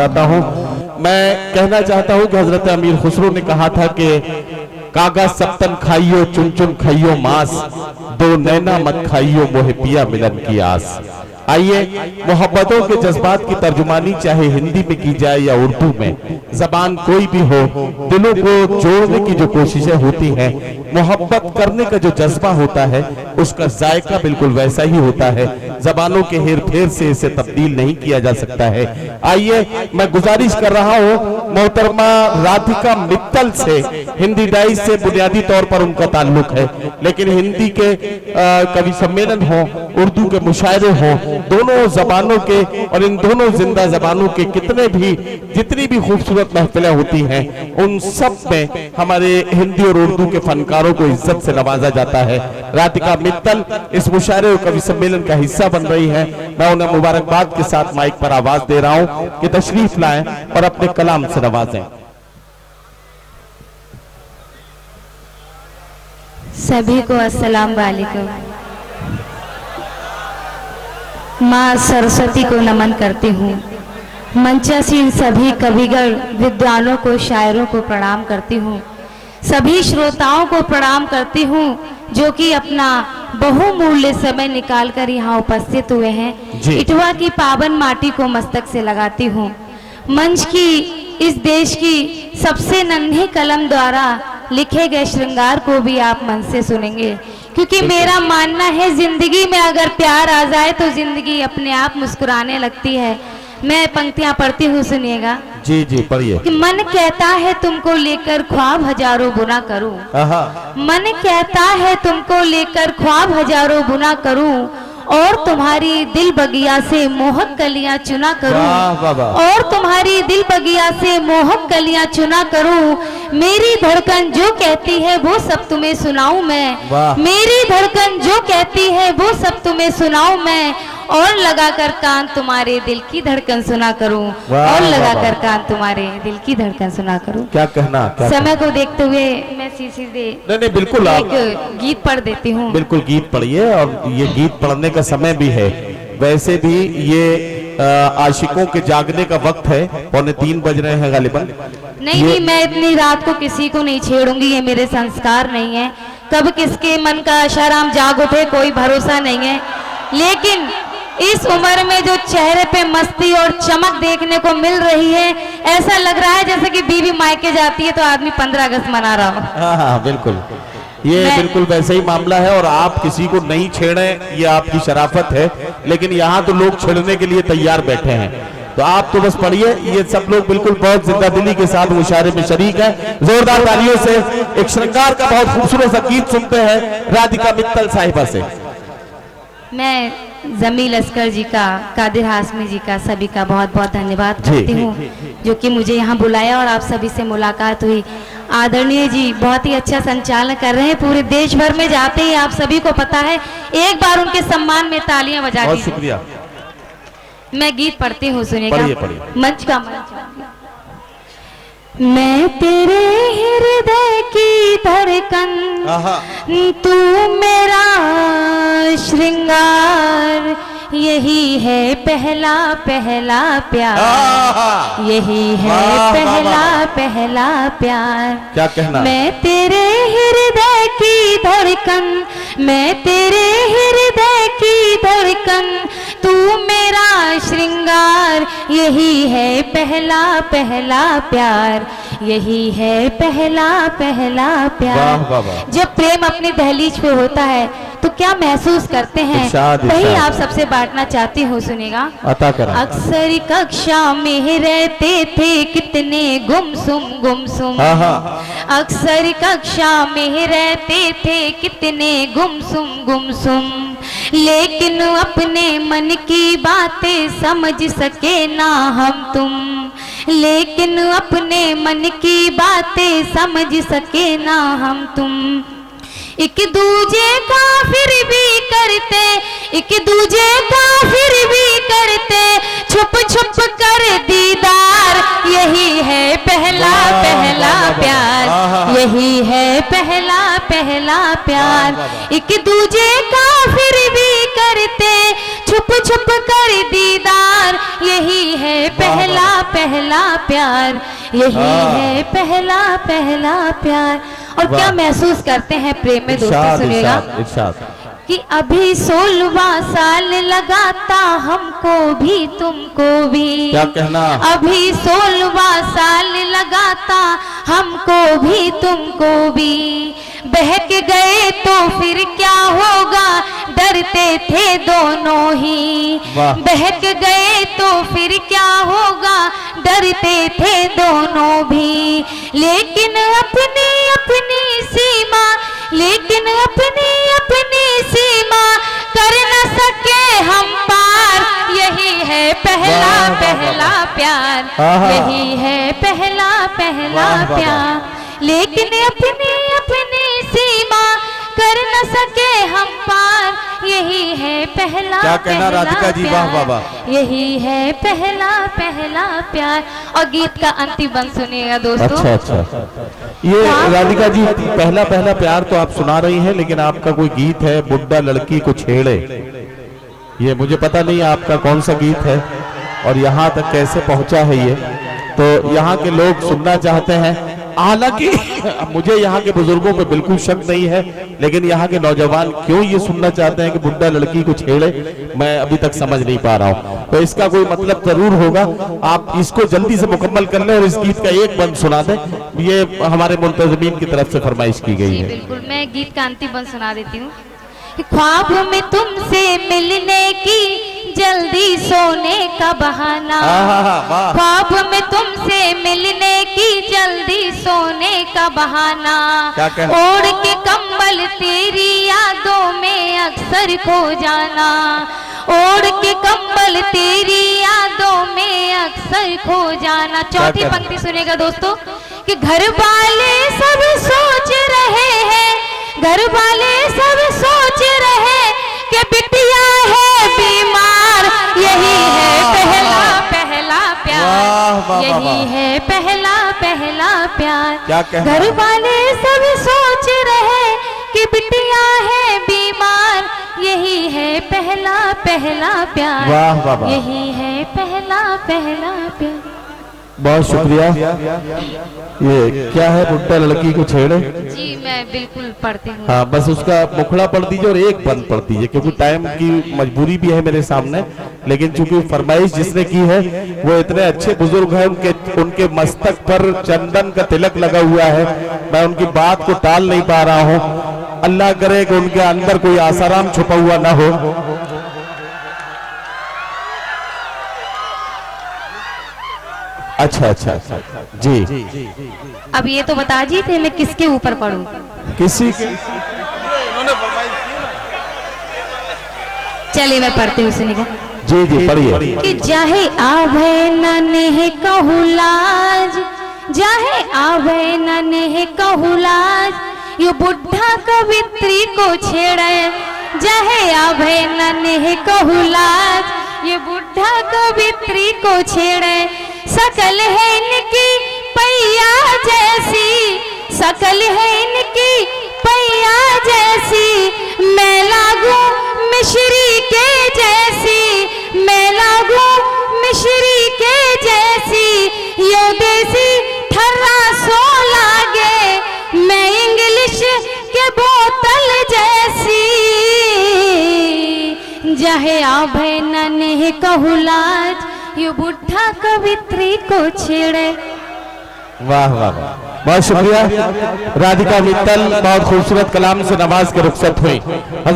चाहता हूँ। मैं कहना चाहता हूँ कि हजरत अमीर खुसरो ने कहा था कि कागा सप्तन खाइयो चुन चुन खाइयो मांस, दो नैना मत खाइयो मोहे पिया मिलन की आस। आइए मोहब्बतों के जज्बात की तर्जुमानी चाहे हिंदी में की जाए या उर्दू में, जबान कोई भी हो, दिलों को जोड़ने की जो कोशिशें होती हैं, मोहब्बत करने का जो जज्बा होता है उसका जायका बिल्कुल वैसा ही होता है। जबानों के हेर फेर से इसे तब्दील नहीं किया जा सकता है। आइए मैं गुजारिश कर रहा हूँ मोहतरमा राधिका मित्तल से, हिंदी डाइस से बुनियादी तौर पर उनका ताल्लुक है, लेकिन हिंदी के कवि सम्मेलन हो, उर्दू के मुशायरे हो, दोनों जबानों के और इन दोनों जिंदा जबानों के जितनी भी खूबसूरत महफिलें होती हैं उन सब में हमारे हिंदी और उर्दू के फनकारों को इज्जत से नवाजा जाता है। राधिका मित्तल इस मुशायरे और कवि सम्मेलन का हिस्सा बन रही हैं। मैं उन्हें मुबारकबाद के साथ माइक पर आवाज दे रहा हूं कि तशरीफ लाएं और अपने कलाम से नवाजें। सभी को अस्सलाम वालेकुम। माँ सरस्वती को नमन करती हूँ। मंचासीन सभी कविगण विद्वानों को, शायरों को प्रणाम करती हूँ। सभी श्रोताओं को प्रणाम करती हूँ जो कि अपना बहुमूल्य समय निकालकर यहाँ उपस्थित हुए हैं। इटवा की पावन माटी को मस्तक से लगाती हूँ। मंच की, इस देश की सबसे नन्हे कलम द्वारा लिखे गए श्रृंगार को भी आप मन से सुनेंगे, क्योंकि मेरा मानना है जिंदगी में अगर प्यार आ जाए तो जिंदगी अपने आप मुस्कुराने लगती है। मैं पंक्तियां पढ़ती हूँ, सुनिएगा। जी जी पढ़िए। कि मन कहता है तुमको लेकर ख्वाब हजारों बुना करूं, मन कहता है तुमको लेकर ख्वाब हजारों बुना करूं, और तुम्हारी दिल बगिया से मोहक कलियां चुना करूं, और तुम्हारी दिल बगिया से मोहक कलियां चुना करूं। मेरी धड़कन जो कहती है वो सब तुम्हें सुनाऊं मैं, मेरी धड़कन जो कहती है वो सब तुम्हें सुनाऊं मैं, और लगाकर कान तुम्हारे दिल की धड़कन सुना करूं, और लगाकर कान तुम्हारे दिल की धड़कन सुना करूं। क्या कहना, क्या समय को देखते हुए मैं सीधे नहीं बिल्कुल एक गीत पढ़ देती हूँ। बिल्कुल गीत पढ़िए, और ये गीत पढ़ने का समय भी है। वैसे भी ये आशिकों के जागने का वक्त है, 2:45 बज रहे हैं गालिबन। नहीं, मैं इतनी रात को किसी को नहीं छेड़ूंगी, ये मेरे संस्कार नहीं है। कब किसके मन का आशाराम जाग उठे कोई भरोसा नहीं है, लेकिन इस उम्र में जो चेहरे पे मस्ती और चमक देखने को मिल रही है, ऐसा लग रहा है जैसे कि बीवी मायके जाती है तो आदमी 15 अगस्त मना रहा हो। हाँ बिल्कुल, ये बिल्कुल वैसे ही मामला है। और आप किसी को नहीं छेड़ें ये आपकी शराफत है, लेकिन यहाँ तो लोग छेड़ने के लिए तैयार बैठे हैं, तो आप तो बस पढ़िए। ये सब लोग बिल्कुल बहुत जिंदा दिली के साथ मुशायरे में शरीक है। जोरदार तालियों से एक श्रृंगार का बहुत खूबसूरत सा गीत सुनते हैं राधिका मित्तल साहिबा से। मैं जमील अस्कर जी का, कादिर हाशमी जी का, सभी का बहुत बहुत धन्यवाद करती हूँ जो कि मुझे यहाँ बुलाया और आप सभी से मुलाकात हुई। आदरणीय जी बहुत ही अच्छा संचालन कर रहे हैं, पूरे देश भर में जाते हैं, आप सभी को पता है। एक बार उनके सम्मान में तालियां बजा दीजिए। बहुत शुक्रिया। मैं गीत पढ़ती हूँ, सुनिएगा। मंच का मंच। मैं तेरे हृदय की धड़कन, तू मेरा श्रृंगार, यही है पहला पहला प्यार, यही है पहला पहला प्यार। क्या कहना? मैं तेरे हृदय की धड़कन, मैं तेरे हृदय की धड़कन, तू मेरा श्रृंगार, यही है पहला पहला प्यार, यही है पहला पहला प्यार। वाह वाह वाह। जब प्रेम अपनी दहलीज पे होता है तो क्या महसूस करते हैं, वही आप सबसे बांटना चाहती हूँ, सुनेगा। अक्सर कक्षा में रहते थे कितने गुमसुम, अक्सर कक्षा में रहते थे कितने गुमसुम, लेकिन अपने मन की बातें समझ सके ना हम तुम, लेकिन अपने मन की बातें समझ सके ना हम तुम। एक दूजे का फिर भी करते, एक दूजे का फिर भी करते, छुप छुप कर दीदार, यही है पहला पहला प्यार, यही है पहला पहला प्यार। एक दूजे का फिर भी करते, छुप छुप कर दीदार, यही है पहला पहला प्यार, यही है पहला पहला प्यार। और क्या महसूस करते हैं प्रेम में दोस्तों, सुनेगा कि अभी 16वां साल लगाता हमको भी तुमको भी, क्या कहना, अभी 16वां साल लगाता हमको भी तुमको भी। बहक गए तो फिर क्या होगा, डरते थे दोनों ही। बहक गए तो फिर क्या होगा, डरते थे दोनों भी। लेकिन अपनी अपनी सीमा, लेकिन अपनी अपनी सीमा कर न सके हम पार, यही है पहला पहला प्यार, यही है पहला पहला प्यार। लेकिन अपनी अपनी सीमा कर न सके हम पार, यही है पहला क्या कहना राधिका जी, वाह वाह वाह, यही है पहला पहला प्यार। और गीत का अंतिम बंद सुनिएगा दोस्तों। अच्छा, ये राधिका जी पहला पहला प्यार तो आप सुना रही हैं, लेकिन आपका कोई गीत है बुड्ढा लड़की को छेड़े, ये मुझे पता नहीं आपका कौन सा गीत है और यहाँ तक कैसे पहुँचा है ये, तो यहाँ के लोग सुनना चाहते हैं। हालांकि मुझे यहाँ के बुजुर्गों पे बिल्कुल शक नहीं है, लेकिन यहाँ के नौजवान क्यों ये सुनना चाहते हैं कि बुड्ढा लड़की को छेड़े, मैं अभी तक समझ नहीं पा रहा हूँ। तो इसका कोई मतलब जरूर होगा, आप इसको जल्दी से मुकम्मल कर लें और इस गीत का एक बंद सुना दें, ये हमारे मुल्तज़मीन की तरफ से फरमाइश की गई है। बिल्कुल, मैं गीत का अंतिम बंद सुना देती हूँ। ख्वाब में तुमसे मिलने की जल्दी सोने का बहाना, ख्वाब में तुमसे मिलने की जल्दी सोने का बहाना। ओढ़ के कंबल तेरी यादों में अक्सर खो जाना, ओढ़ के कंबल तेरी यादों में अक्सर खो जाना। चौथी पंक्ति सुनेगा दोस्तों कि घर वाले सब सोच रहे हैं, घर वाले सब सोच रहे कि बिटिया है बीमार, यही है पहला पहला प्यार, यही है पहला पहला प्यार। घर वाले सब सोच रहे कि बिटिया है बीमार, यही है पहला पहला प्यार, यही है पहला पहला प्यार। बहुत शुक्रिया। ये क्या है बुड्ढा लड़की को छेड़े? जी मैं बिल्कुल पढ़ती हूँ। हाँ, बस उसका मुखड़ा पढ़ दीजिए और एक बंद पढ़ दीजिए, क्योंकि टाइम की मजबूरी भी है मेरे सामने, लेकिन चूंकि फरमाइश जिसने की है वो इतने अच्छे बुजुर्ग हैं, उनके मस्तक पर चंदन का तिलक लगा हुआ है, मैं उनकी बात को टाल नहीं पा रहा हूँ। अल्लाह करे कि उनके अंदर कोई आसाराम छुपा हुआ ना हो। अच्छा अच्छा जी, अब ये तो बता जी थे मैं किसके ऊपर पढ़ूं? किसी के, चलिए मैं पढ़ती हूँ, सुनिएगा। जी जी पढ़िए। कि जाहे आवे नन्हे कहूलाज, जाहे आवे नन्हे कहूलाज, यो बुढ़ा कवित्री को छेड़े, जाहे आवे नन्हे कहूलाज, ये बुढ़ा कवित्री को छेड़े। सकल है इनकी पैया जैसी, सकल है इनकी पैया जैसी, मैं लागू मिश्री के जैसी, मैं लागू मिश्री के जैसी, यो देसी ठर्रा सो लागे, मैं इंग्लिश के बोतल जैसी। जहे आभे नन्हे कहूलाज, ये बुढ़ा कवित्री को छेड़े। वाह वाह वाह, बहुत शुक्रिया। राधिका मित्तल बहुत खूबसूरत कलाम से नवाज के रुखसत हुई।